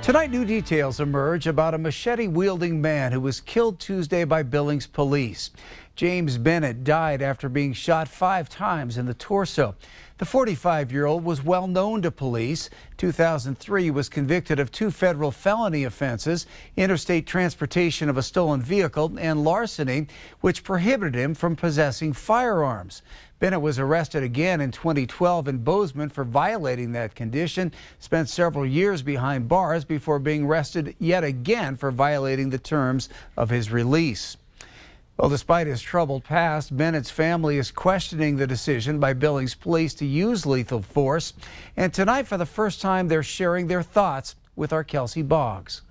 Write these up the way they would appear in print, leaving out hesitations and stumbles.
Tonight, new details emerge about a machete-wielding man who was killed Tuesday by Billings police. James Bennett died after being shot 5 times in the torso. The 45-year-old was well known to police. 2003 was convicted of 2 federal felony offenses, interstate transportation of a stolen vehicle and larceny, which prohibited him from possessing firearms. Bennett was arrested again in 2012 in Bozeman for violating that condition, spent several years behind bars before being arrested yet again for violating the terms of his release. Well, despite his troubled past, Bennett's family is questioning the decision by Billings police to use lethal force. And tonight, for the first time, they're sharing their thoughts with our Kelsey Boggs.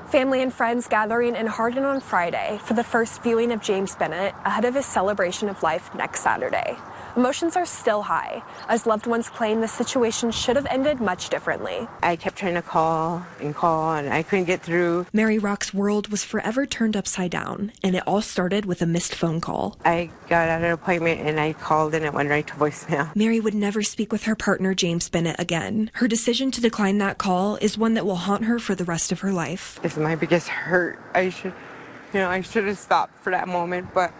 Family and friends gathering in Hardin on Friday for the first viewing of James Bennett ahead of his celebration of life next Saturday. Emotions are still high, as loved ones claim the situation should have ended much differently. I kept trying to call, and I couldn't get through. Mary Rock's world was forever turned upside down, and it all started with a missed phone call. I got out of an appointment and I called and it went right to voicemail. Mary would never speak with her partner, James Bennett, again. Her decision to decline that call is one that will haunt her for the rest of her life. It's my biggest hurt. I should have stopped for that moment, but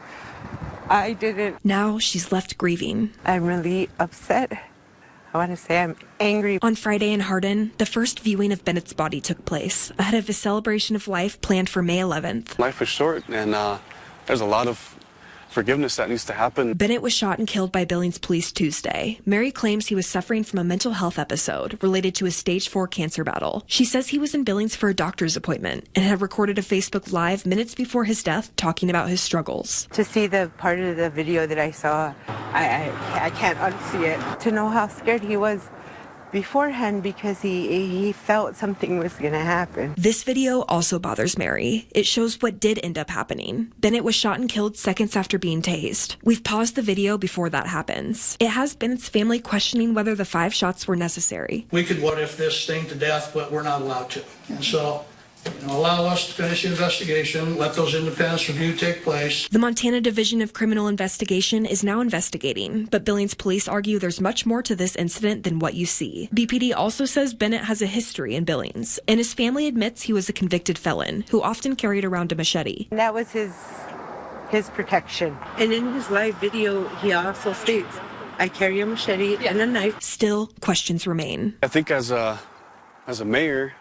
I didn't. Now she's left grieving. I'm really upset. I want to say I'm angry. On Friday in Hardin, the first viewing of Bennett's body took place ahead of his celebration of life planned for May 11th. Life is short, and there's a lot of forgiveness that needs to happen. Bennett was shot and killed by Billings police Tuesday. Mary claims he was suffering from a mental health episode related to his stage 4 cancer battle. She says he was in Billings for a doctor's appointment and had recorded a Facebook Live minutes before his death talking about his struggles. To see the part of the video that I saw, I can't unsee it. To know how scared he was beforehand because he felt something was going to happen. This video also bothers Mary. It shows what did end up happening. Bennett was shot and killed seconds after being tased. We've paused the video before that happens. It has Bennett's family questioning whether the 5 shots were necessary. We could what if this thing to death, but we're not allowed to. And so, allow us to finish the investigation, let those independent review take place. The Montana Division of Criminal Investigation is now investigating, but Billings police argue there's much more to this incident than what you see. BPD also says Bennett has a history in Billings, and his family admits he was a convicted felon who often carried around a machete. And that was his protection. And in his live video, he also states, I carry a machete and a knife. Still, questions remain. I think as a mayor,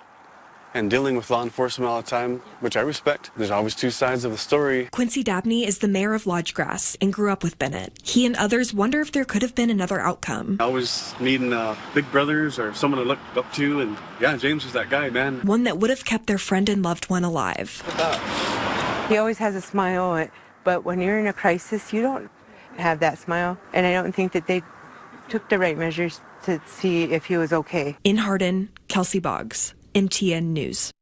and dealing with law enforcement all the time, which I respect. There's always 2 sides of the story. Quincy Dabney is the mayor of Lodgegrass and grew up with Bennett. He and others wonder if there could have been another outcome. Always needing big brothers or someone to look up to, and yeah, James was that guy, man. One that would have kept their friend and loved one alive. He always has a smile, but when you're in a crisis, you don't have that smile. And I don't think that they took the right measures to see if he was okay. In Hardin, Kelsey Boggs, MTN News.